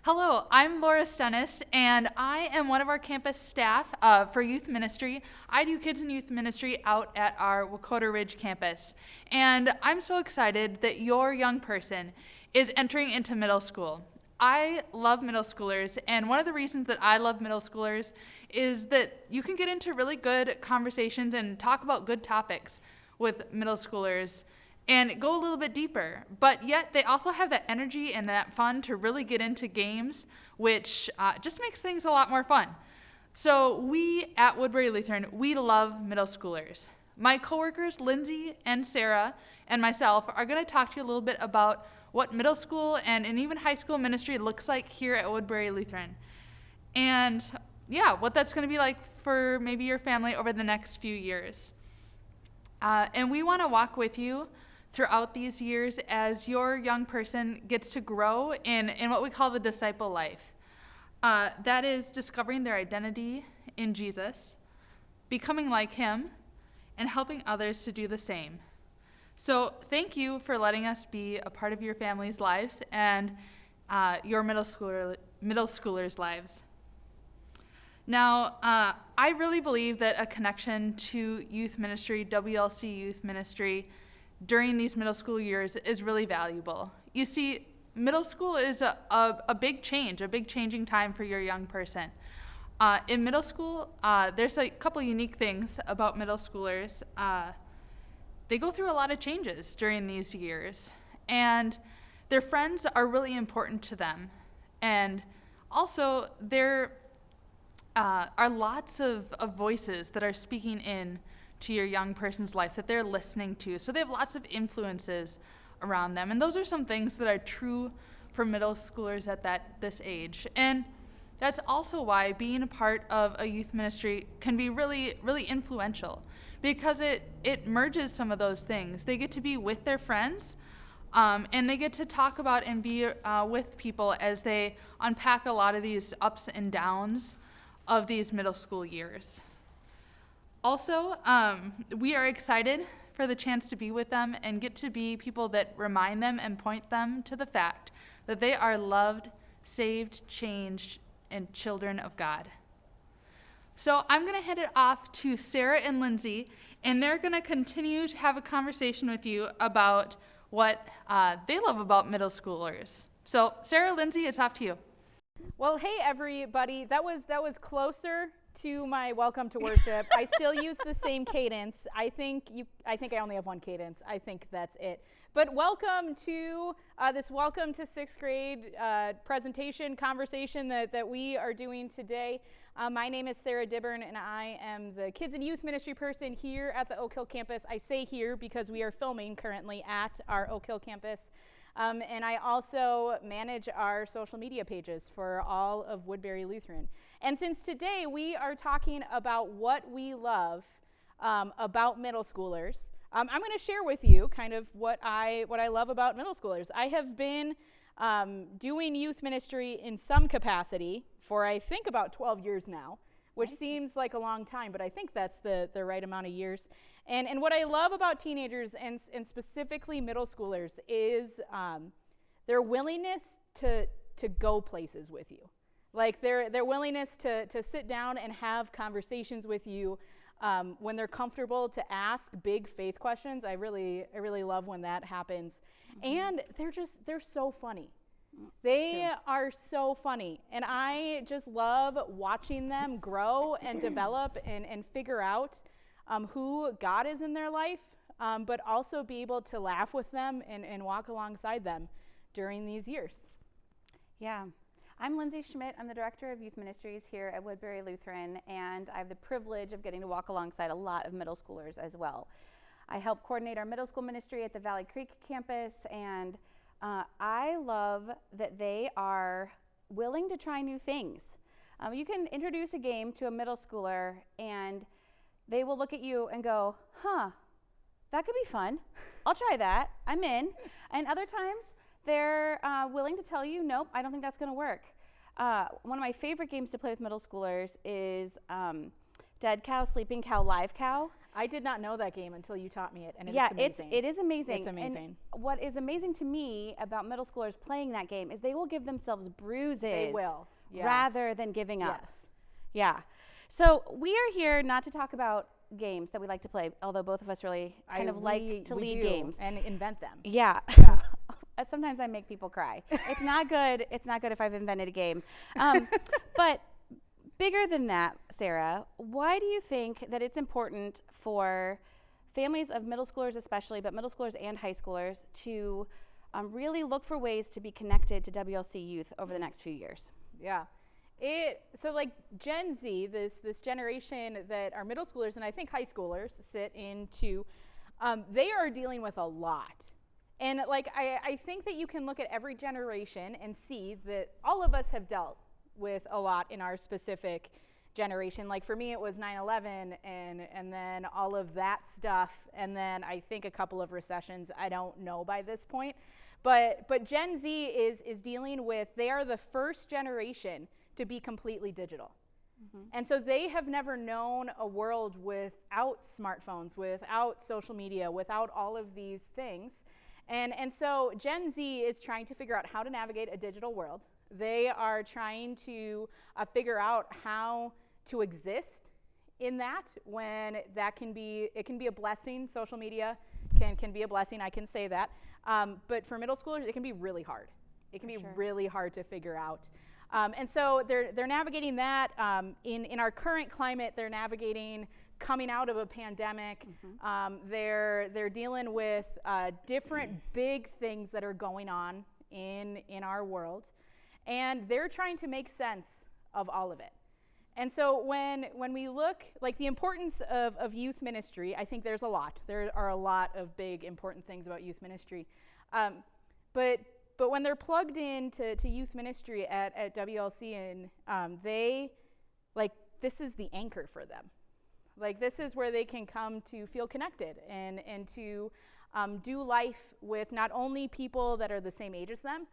Hello, I'm Laura Stennis, and I am one of our campus staff for youth ministry. I do kids and youth ministry out at our Wacota Ridge campus. And I'm so excited that your young person is entering into middle school. I love middle schoolers, and one of the reasons that I love middle schoolers is that you can get into really good conversations and talk about good topics with middle schoolers and go a little bit deeper. But yet they also have that energy and that fun to really get into games, which just makes things a lot more fun. So we at Woodbury Lutheran, we love middle schoolers. My coworkers, Lindsay and Sarah and myself, are going to talk to you a little bit about what middle school and even high school ministry looks like here at Woodbury Lutheran. And yeah, what that's going to be like for maybe your family over the next few years. And we want to walk with you throughout these years as your young person gets to grow in what we call the disciple life. That is discovering their identity in Jesus, becoming like him, and helping others to do the same. So thank you for letting us be a part of your family's lives and your middle schoolers' lives. Now, I really believe that a connection to youth ministry, WLC youth ministry, during these middle school years is really valuable. You see, middle school is a big change, a big changing time for your young person. In middle school, there's a couple unique things about middle schoolers. They go through a lot of changes during these years, and their friends are really important to them. And also, there are lots of voices that are speaking in to your young person's life that they're listening to. So they have lots of influences around them. And those are some things that are true for middle schoolers at this age. And that's also why being a part of a youth ministry can be really, really influential, because it merges some of those things. They get to be with their friends, and they get to talk about and be with people as they unpack a lot of these ups and downs of these middle school years. Also, we are excited for the chance to be with them and get to be people that remind them and point them to the fact that they are loved, saved, changed, and children of God. So I'm going to hand it off to Sarah and Lindsay, and they're going to continue to have a conversation with you about what they love about middle schoolers. So Sarah, Lindsay, it's off to you. Well, hey everybody, that was closer to my welcome to worship. I still use the same cadence. I think I only have one cadence. I think that's it. But welcome to this welcome to sixth grade presentation conversation that we are doing today. My name is Sarah Dibburn, and I am the kids and youth ministry person here at the Oak Hill campus. I say here because we are filming currently at our Oak Hill campus. And I also manage our social media pages for all of Woodbury Lutheran. And since today we are talking about what we love about middle schoolers, I'm going to share with you kind of what I love about middle schoolers. I have been doing youth ministry in some capacity for I think about 12 years now, which seems like a long time, but I think that's the right amount of years. And what I love about teenagers and specifically middle schoolers is their willingness to go places with you. Like their willingness to sit down and have conversations with you when they're comfortable to ask big faith questions. I really love when that happens. Mm-hmm. And they're so funny. They are so funny, and I just love watching them grow and develop and figure out who God is in their life, but also be able to laugh with them and walk alongside them during these years. Yeah. I'm Lindsay Schmidt. I'm the Director of Youth Ministries here at Woodbury Lutheran, and I have the privilege of getting to walk alongside a lot of middle schoolers as well. I help coordinate our middle school ministry at the Valley Creek campus, and I love that they are willing to try new things. You can introduce a game to a middle schooler, and they will look at you and go, that could be fun. I'll try that. I'm in. And other times, they're willing to tell you, nope, I don't think that's going to work. One of my favorite games to play with middle schoolers is Dead Cow, Sleeping Cow, Live Cow. I did not know that game until you taught me it, and Yeah, it's amazing. it is amazing. It's amazing. And what is amazing to me about middle schoolers playing that game is they will give themselves bruises. They will. Yeah. Rather than giving up. Yes. Yeah. So we are here not to talk about games that we like to play, although both of us really kind of like to we lead do, games. and invent them. Yeah. Sometimes I make people cry. It's not good. It's not good if I've invented a game. But bigger than that, Sarah, why do you think that it's important for families of middle schoolers especially, but middle schoolers and high schoolers, to really look for ways to be connected to WLC youth over the next few years? Yeah. So like Gen Z, this generation that our middle schoolers and I think high schoolers sit into, they are dealing with a lot. And like I think that you can look at every generation and see that all of us have dealt with a lot in our specific generation. Like for me, it was 9/11 and then all of that stuff, and then I think a couple of recessions. I don't know by this point, but Gen Z is dealing with. They are the first generation to be completely digital. And so they have never known a world without smartphones, without social media, without all of these things. And so Gen Z is trying to figure out how to navigate a digital world. They are trying to figure out how to exist in that, when that can be a blessing. Social media can be a blessing, I can say that. But for middle schoolers, it can be really hard. It can be really hard to figure out. And so they're navigating that. In our current climate, they're navigating coming out of a pandemic. They're dealing with different big things that are going on in our world, and they're trying to make sense of all of it. And so when we look, like the importance of youth ministry, I think there's a lot. There are a lot of big important things about youth ministry. But when they're plugged into youth ministry at WLC, and they, like, this is the anchor for them. Like, this is where they can come to feel connected and to do life with not only people that are the same age as them,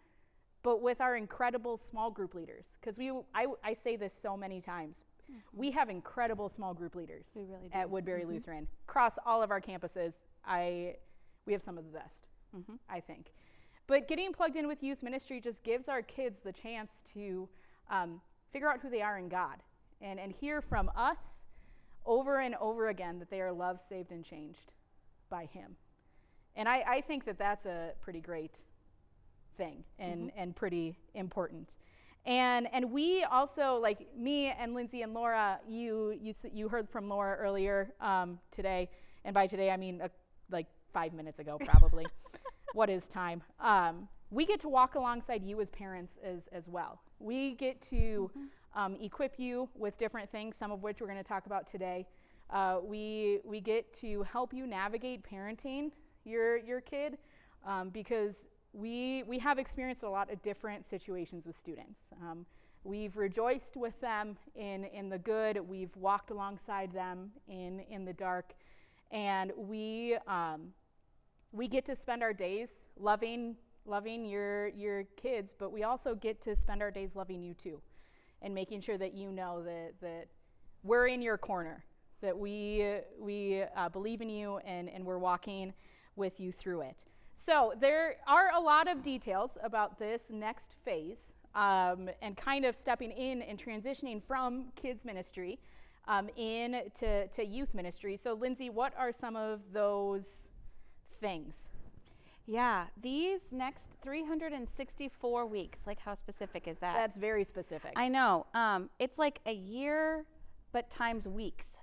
but with our incredible small group leaders. Because I say this so many times. We have incredible small group leaders We really do. at Woodbury Lutheran. Across all of our campuses, we have some of the best, I think. But getting plugged in with youth ministry just gives our kids the chance to figure out who they are in God and hear from us over and over again that they are loved, saved, and changed by Him. And I think that that's a pretty great thing and pretty important. And we also, like me and Lindsay and Laura, you heard from Laura earlier today, and by today I mean like 5 minutes ago probably. What is time? We get to walk alongside you as parents as well. We get to equip you with different things, some of which we're going to talk about today. We get to help you navigate parenting your kid because we have experienced a lot of different situations with students. We've rejoiced with them in the good. We've walked alongside them in the dark, and we get to spend our days loving your kids, but we also get to spend our days loving you too, and making sure that you know that we're in your corner, that we believe in you, and we're walking with you through it. So there are a lot of details about this next phase, and kind of stepping in and transitioning from kids ministry to youth ministry. So Lindsay, what are some of those things? Yeah, these next 364 weeks, like how specific is that? That's very specific. I know. It's like a year, but times weeks.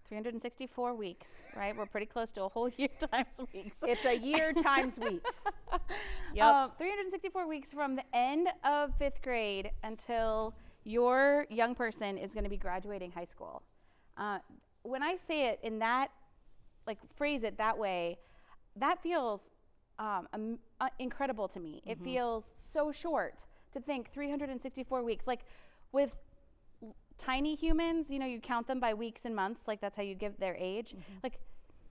364 weeks, right? We're pretty close to a whole year times weeks. It's a year times weeks. Yep. 364 weeks from the end of 5th grade until your young person is going to be graduating high school. When I say it in that, like phrase it that way, that feels incredible to me. It feels so short to think 364 weeks. Like with tiny humans, you count them by weeks and months, like that's how you give their age. Like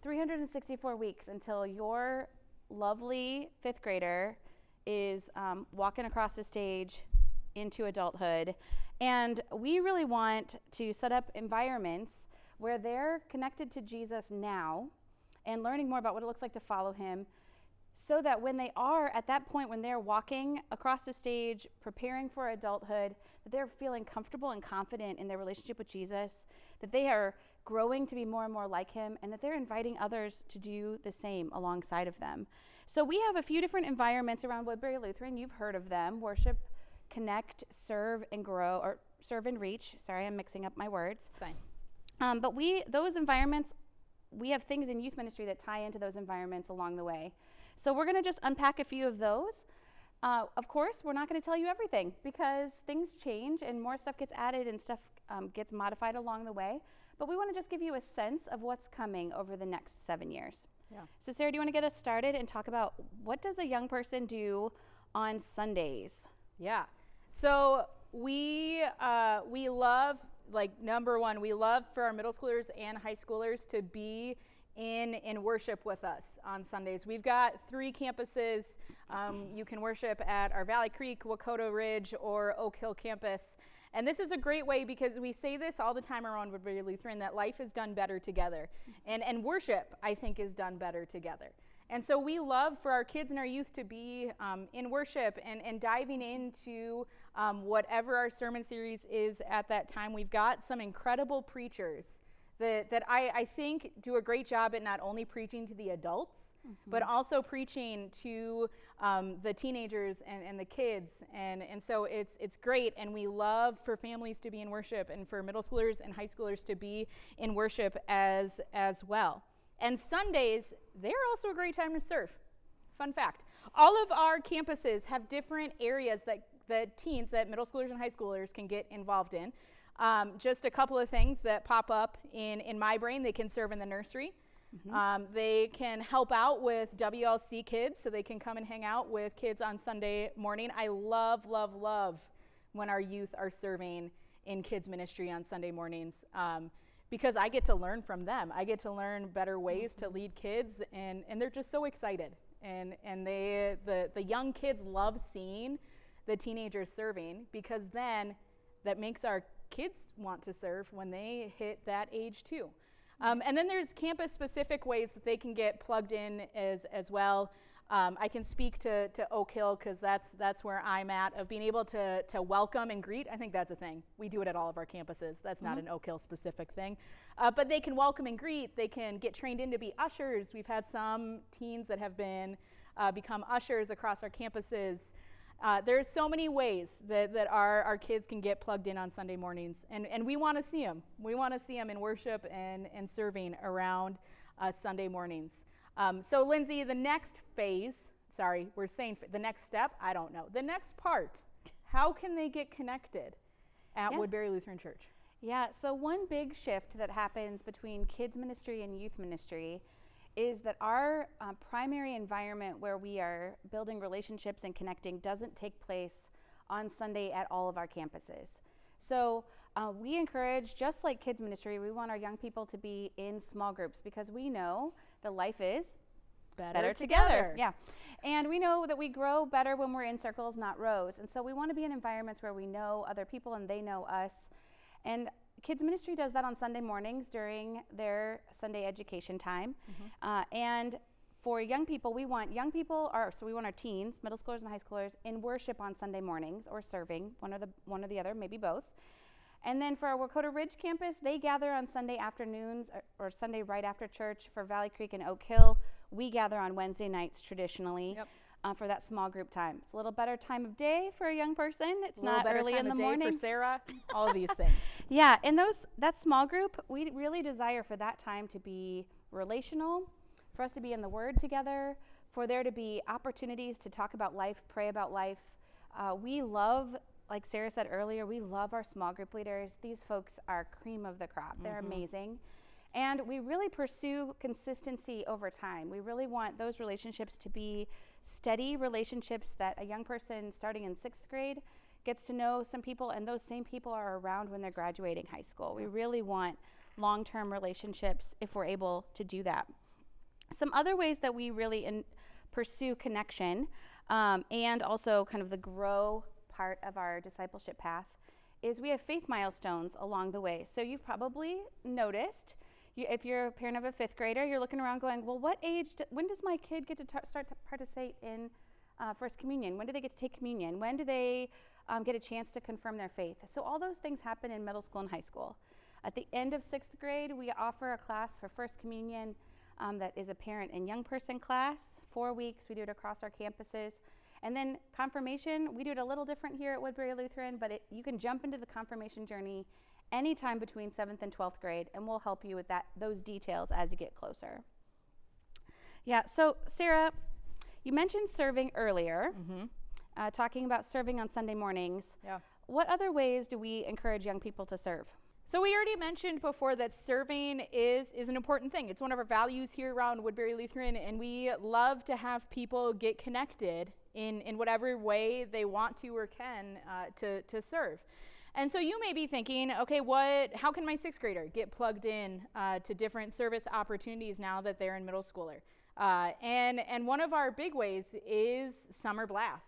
364 weeks until your lovely 5th grader is walking across the stage into adulthood. And we really want to set up environments where they're connected to Jesus now and learning more about what it looks like to follow him, so that when they are at that point, when they're walking across the stage, preparing for adulthood, that they're feeling comfortable and confident in their relationship with Jesus, that they are growing to be more and more like him, and that they're inviting others to do the same alongside of them. So we have a few different environments around Woodbury Lutheran. You've heard of them: worship, connect, serve, and grow, or serve and reach. Sorry, I'm mixing up my words. It's fine. But those environments, we have things in youth ministry that tie into those environments along the way. So we're going to just unpack a few of those. Of course, we're not going to tell you everything because things change and more stuff gets added and stuff gets modified along the way. But we want to just give you a sense of what's coming over the next 7 years. Yeah. So Sarah, do you want to get us started and talk about what does a young person do on Sundays? Yeah. So we love, like, number one, we love for our middle schoolers and high schoolers to be in worship with us on Sundays. We've got 3 campuses. You can worship at our Valley Creek, Wacoto Ridge, or Oak Hill campus. And this is a great way, because we say this all the time around Woodbury Lutheran, that life is done better together. And worship, I think, is done better together. And so we love for our kids and our youth to be in worship and diving into whatever our sermon series is at that time. We've got some incredible preachers that I think do a great job at not only preaching to the adults, but also preaching to the teenagers and the kids. And so it's great, and we love for families to be in worship and for middle schoolers and high schoolers to be in worship as well. And Sundays, they're also a great time to serve. Fun fact. All of our campuses have different areas that teens, that middle schoolers and high schoolers can get involved in. Just a couple of things that pop up in my brain: they can serve in the nursery. They can help out with WLC kids, so they can come and hang out with kids on Sunday morning. I love, love, love when our youth are serving in kids ministry on Sunday mornings, because I get to learn from them. I get to learn better ways to lead kids, and they're just so excited. And the young kids love seeing the teenagers serving, because then that makes our kids want to serve when they hit that age too. And then there's campus-specific ways that they can get plugged in as well. I can speak to Oak Hill, because that's where I'm at, of being able to welcome and greet. I think that's a thing. We do it at all of our campuses. That's not an Oak Hill specific thing. But they can welcome and greet. They can get trained in to be ushers. We've had some teens that have become ushers across our campuses. There's so many ways that our kids can get plugged in on Sunday mornings, and we want to see them. We want to see them in worship and serving around Sunday mornings. So Lindsay, the next phase, the next step, I don't know. The next part, how can they get connected at Woodbury Lutheran Church? Yeah, so one big shift that happens between kids ministry and youth ministry is that our primary environment where we are building relationships and connecting doesn't take place on Sunday at all of our campuses. So we encourage, just like kids ministry, we want our young people to be in small groups, because we know that life is better together. Yeah, and we know that we grow better when we're in circles, not rows. And so we want to be in environments where we know other people and they know us. And kids ministry does that on Sunday mornings during their Sunday education time. And for young people, we want our teens, middle schoolers and high schoolers, in worship on Sunday mornings, or serving, one or the other, maybe both. And then for our Wacoto Ridge campus, they gather on Sunday afternoons or Sunday right after church. For Valley Creek and Oak Hill, we gather on Wednesday nights traditionally. For that small group time. It's a little better time of day for a young person. It's not early in the morning. For Sarah, all of these things. Yeah, and that small group, we really desire for that time to be relational, for us to be in the Word together, for there to be opportunities to talk about life, pray about life. We love, like Sarah said earlier, we love our small group leaders. These folks are cream of the crop. They're amazing. And we really pursue consistency over time. We really want those relationships to be steady relationships, that a young person starting in 6th grade gets to know some people, and those same people are around when they're graduating high school. We really want long-term relationships if we're able to do that. Some other ways that we really pursue connection and also kind of the grow part of our discipleship path is we have faith milestones along the way. So you've probably noticed, if you're a parent of a 5th grader, you're looking around going, well, what age, when does my kid get to start to participate in First Communion? When do they get to take communion? When do they get a chance to confirm their faith? So all those things happen in middle school and high school. At the end of 6th grade, we offer a class for First Communion that is a parent and young person class. 4 weeks, we do it across our campuses. And then confirmation, we do it a little different here at Woodbury Lutheran, but you can jump into the confirmation journey anytime between 7th and 12th grade, and we'll help you with those details as you get closer. Yeah, so Sarah, you mentioned serving earlier, talking about serving on Sunday mornings. Yeah. What other ways do we encourage young people to serve? So we already mentioned before that serving is an important thing. It's one of our values here around Woodbury Lutheran, and we love to have people get connected in whatever way they want to or can to serve. And so you may be thinking, okay, how can my 6th grader get plugged in to different service opportunities now that they're in middle schooler? And one of our big ways is Summer Blast.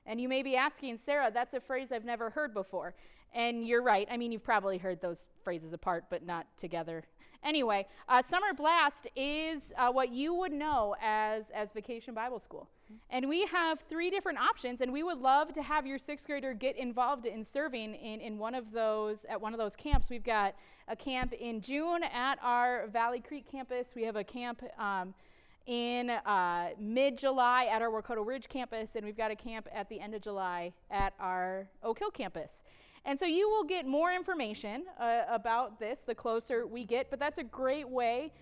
And you may be asking, Sarah, that's a phrase I've never heard before. And you're right. I mean, you've probably heard those phrases apart, but not together. Anyway, Summer Blast is what you would know as Vacation Bible School. And we have 3 different options, and we would love to have your 6th grader get involved in serving in one of those, at one of those camps. We've got a camp in June at our Valley Creek campus. We have a camp in mid-July at our Wakoto Ridge campus, and we've got a camp at the end of July at our Oak Hill campus. And so you will get more information about this the closer we get, but that's a great way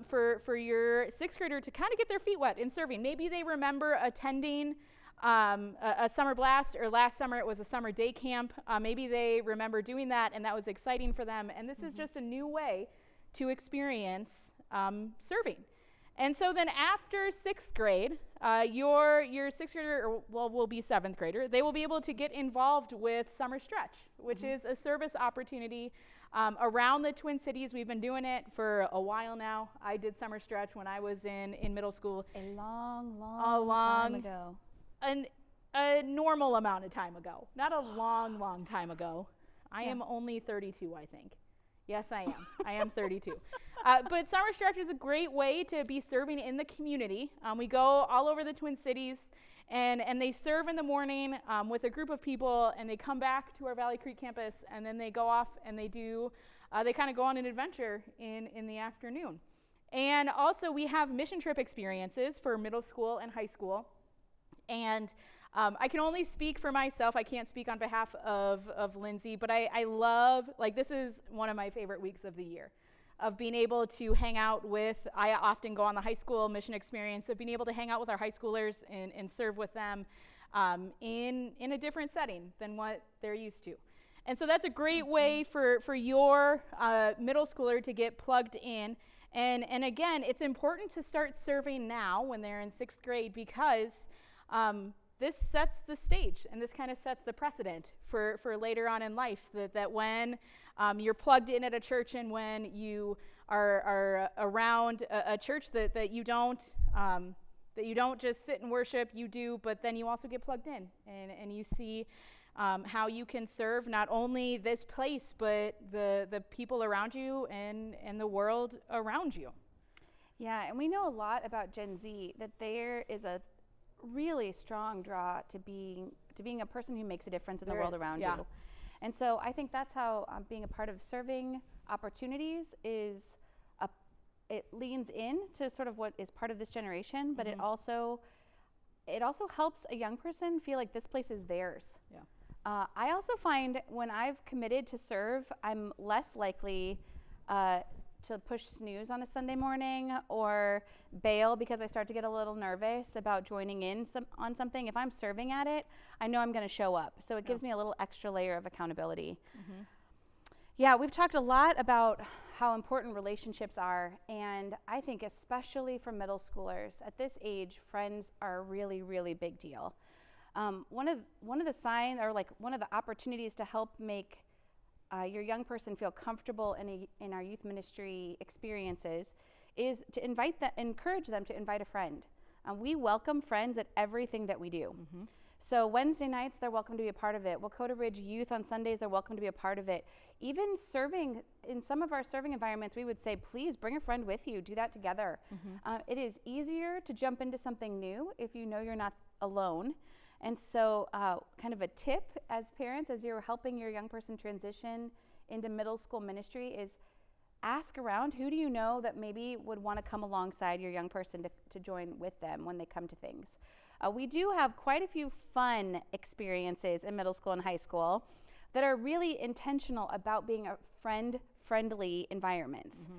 for your 6th grader to kind of get their feet wet in serving. Maybe they remember attending a Summer Blast, or last summer it was a summer day camp. Maybe they remember doing that and that was exciting for them, and this is just a new way to experience serving. And so then after 6th grade, your 6th grader, will be 7th grader, they will be able to get involved with Summer Stretch, which is a service opportunity around the Twin Cities. We've been doing it for a while now. I did Summer Stretch when I was in middle school. A long time ago. A normal amount of time ago. Not a long time ago. I am only 32, I think. Yes, I am. I am 32. But Summer Stretch is a great way to be serving in the community. We go all over the Twin Cities, and they serve in the morning with a group of people, and they come back to our Valley Creek campus, and then they go off and they kind of go on an adventure in the afternoon. And also we have mission trip experiences for middle school and high school. And I can only speak for myself. I can't speak on behalf of Lindsay, but I love, this is one of my favorite weeks of the year, of being able to hang out with, I often go on the high school mission experience, of being able to hang out with our high schoolers and serve with them in a different setting than what they're used to. And so that's a great way for your middle schooler to get plugged in. And again, it's important to start serving now when they're in 6th grade, because this sets the stage, and this kind of sets the precedent for later on in life, that when you're plugged in at a church, and when you are around a church, that you don't just sit and worship, you do, but then you also get plugged in, and you see how you can serve not only this place, but the people around you and the world around you. Yeah, and we know a lot about Gen Z, that there is a really strong draw to being a person who makes a difference in the world around you. And so I think that's how being a part of serving opportunities it leans in to sort of what is part of this generation, but it also helps a young person feel like this place is theirs. Yeah. I also find when I've committed to serve, I'm less likely to push snooze on a Sunday morning or bail because I start to get a little nervous about joining in on something. If I'm serving at it, I know I'm going to show up. So it gives me a little extra layer of accountability. Yeah, we've talked a lot about how important relationships are, and I think especially for middle schoolers at this age, friends are a really, really big deal. One of the signs, or one of the opportunities to help make your young person feel comfortable in our youth ministry experiences is to encourage them to invite a friend. We welcome friends at everything that we do. So Wednesday nights, they're welcome to be a part of it. Wacota Ridge Youth on Sundays, they're welcome to be a part of it. Even serving, in some of our serving environments, we would say, please bring a friend with you. Do that together. It is easier to jump into something new if you know you're not alone. And so kind of a tip as parents, as you're helping your young person transition into middle school ministry, is ask around, who do you know that maybe would want to come alongside your young person to join with them when they come to things. We do have quite a few fun experiences in middle school and high school that are really intentional about being a friendly environments.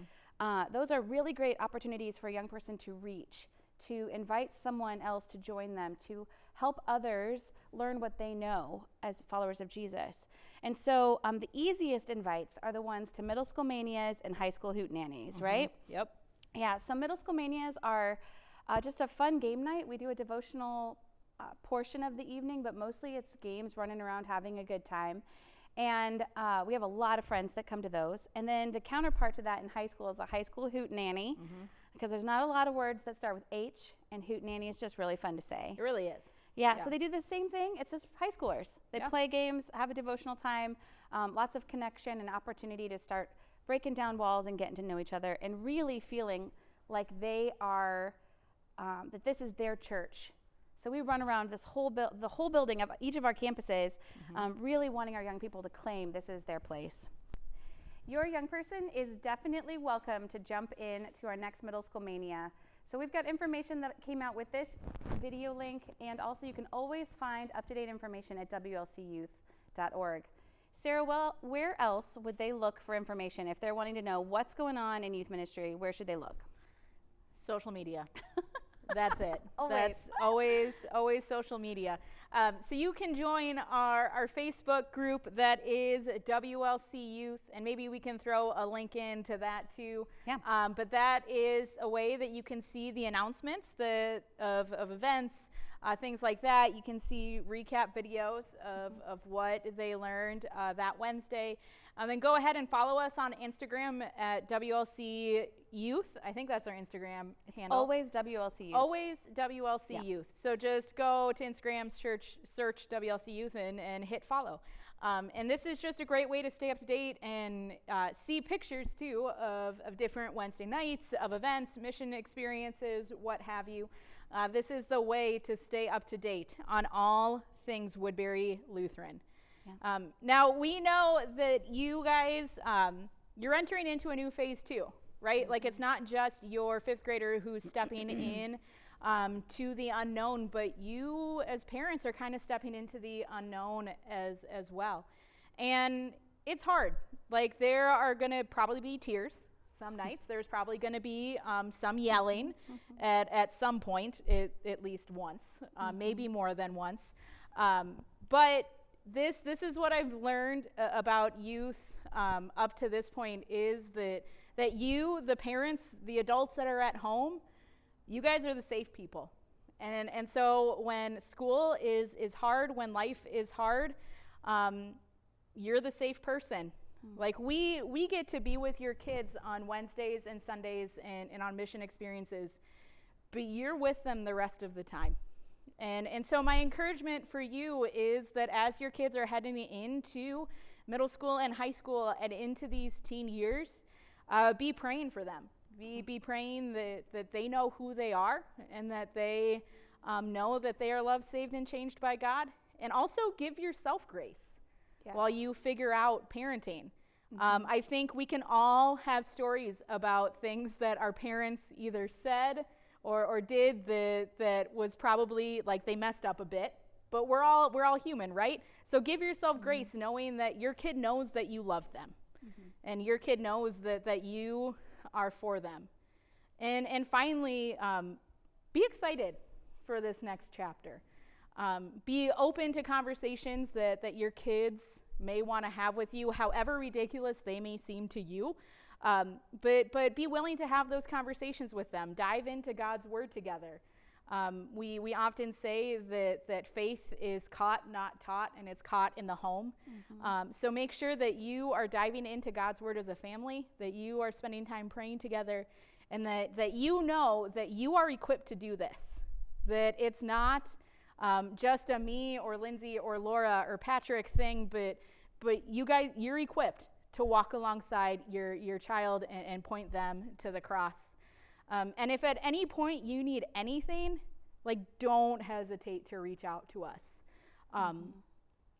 Those are really great opportunities for a young person to reach, to invite someone else to join them, to help others learn what they know as followers of Jesus. And so the easiest invites are the ones to Middle School Manias and High School Hootenannies, right? Yep. Yeah, so Middle School Manias are just a fun game night. We do a devotional portion of the evening, but mostly it's games, running around, having a good time. And we have a lot of friends that come to those. And then the counterpart to that in high school is a High School Hootenanny, because there's not a lot of words that start with H, and Hootenanny is just really fun to say. It really is. Yeah, so they do the same thing. It's just high schoolers. They Yeah. play games, have a devotional time, lots of connection and opportunity to start breaking down walls and getting to know each other, and really feeling like they are, that this is their church. So we run around this the whole building of each of our campuses, really wanting our young people to claim this is their place. Your young person is definitely welcome to jump in to our next Middle School Mania. So we've got information that came out with this video link, and also you can always find up-to-date information at WLCYouth.org. Sarah, well, where else would they look for information if they're wanting to know what's going on in youth ministry? Where should they look? Social media. That's it. Always. That's always social media. So you can join our Facebook group that is WLC Youth, and maybe we can throw a link into that too. Yeah. But that is a way that you can see the announcements of events, things like that. You can see recap videos of what they learned that Wednesday. Then go ahead and follow us on Instagram at WLC Youth. I think that's our Instagram handle. Always WLC Youth. Always WLC Youth. So just go to Instagram, search WLC Youth, and hit follow. And this is just a great way to stay up to date and see pictures too of different Wednesday nights, of events, mission experiences, what have you. This is the way to stay up to date on all things Woodbury Lutheran. Yeah. Now we know that you guys, you're entering into a new phase too, right? Like, it's not just your fifth grader who's stepping in to the unknown, but you as parents are kind of stepping into the unknown as well. And it's hard. Like, there are going to probably be tears some nights. There's probably going to be some yelling at some point, at least once, maybe more than once. But this is what I've learned about youth up to this point, is that you, the parents, the adults that are at home, you guys are the safe people. And so when school is hard, when life is hard, you're the safe person. Like, we get to be with your kids on Wednesdays and Sundays and on mission experiences, but you're with them the rest of the time. And so my encouragement for you is that as your kids are heading into middle school and high school and into these teen years, be praying for them. Be praying that they know who they are, and that they know that they are loved, saved, and changed by God. And also give yourself grace while you figure out parenting. I think we can all have stories about things that our parents either said or did that was probably like they messed up a bit, but we're all human, right? So give yourself grace, knowing that your kid knows that you love them, and your kid knows that you are for them. And finally, be excited for this next chapter. Be open to conversations that your kids may want to have with you, however ridiculous they may seem to you. But be willing to have those conversations with them. Dive into God's word together. We often say that faith is caught, not taught, and it's caught in the home. So make sure that you are diving into God's word as a family, that you are spending time praying together, and that you know that you are equipped to do this, that it's not just a me or Lindsay or Laura or Patrick thing, but you guys, you're equipped to walk alongside your child and point them to the cross. And if at any point you need anything, like, don't hesitate to reach out to us.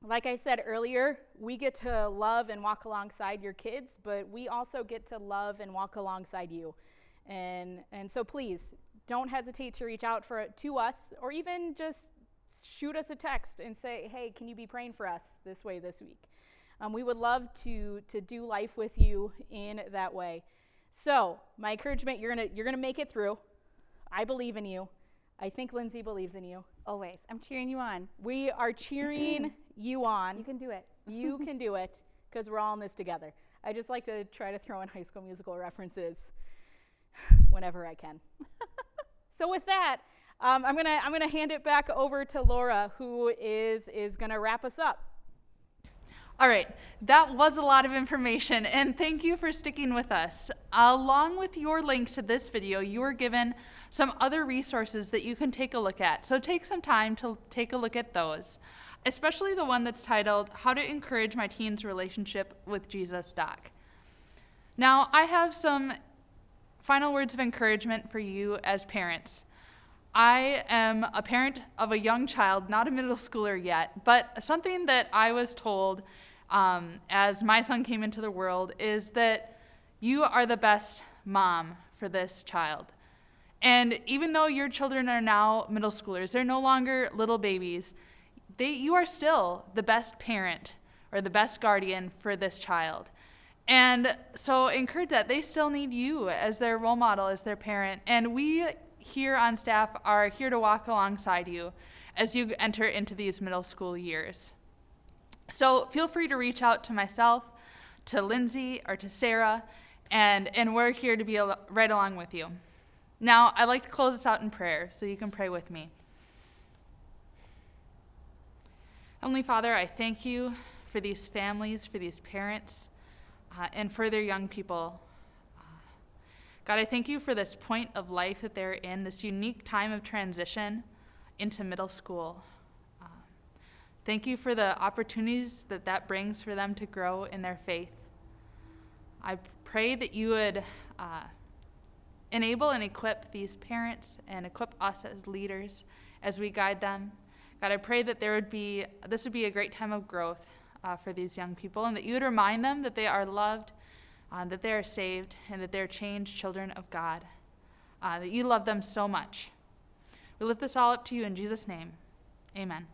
Like I said earlier, we get to love and walk alongside your kids, but we also get to love and walk alongside you. And so please, don't hesitate to reach out to us, or even just shoot us a text and say, hey, can you be praying for us this week? We would love to do life with you in that way. So my encouragement, you're gonna make it through. I believe in you. I think Lindsay believes in you. Always. I'm cheering you on. We are cheering you on. You can do it. You can do it, because we're all in this together. I just like to try to throw in High School Musical references whenever I can. So with that, I'm gonna hand it back over to Laura, who is gonna wrap us up. All right, that was a lot of information, and thank you for sticking with us. Along with your link to this video, you are given some other resources that you can take a look at. So take some time to take a look at those, especially the one that's titled, How to Encourage My Teen's Relationship with Jesus, Doc. Now, I have some final words of encouragement for you as parents. I am a parent of a young child, not a middle schooler yet, but something that I was told as my son came into the world is that you are the best mom for this child. And even though your children are now middle schoolers, they're no longer little babies, you are still the best parent or the best guardian for this child. And so encourage that. They still need you as their role model, as their parent. And we here on staff are here to walk alongside you as you enter into these middle school years. So feel free to reach out to myself, to Lindsay, or to Sarah, and we're here to be right along with you. Now, I'd like to close this out in prayer, so you can pray with me. Heavenly Father, I thank you for these families, for these parents, and for their young people. God, I thank you for this point of life that they're in, this unique time of transition into middle school. Thank you for the opportunities that brings for them to grow in their faith. I pray that you would enable and equip these parents and equip us as leaders as we guide them. God, I pray that this would be a great time of growth for these young people, and that you would remind them that they are loved, that they are saved, and that they're changed children of God, that you love them so much. We lift this all up to you in Jesus' name. Amen.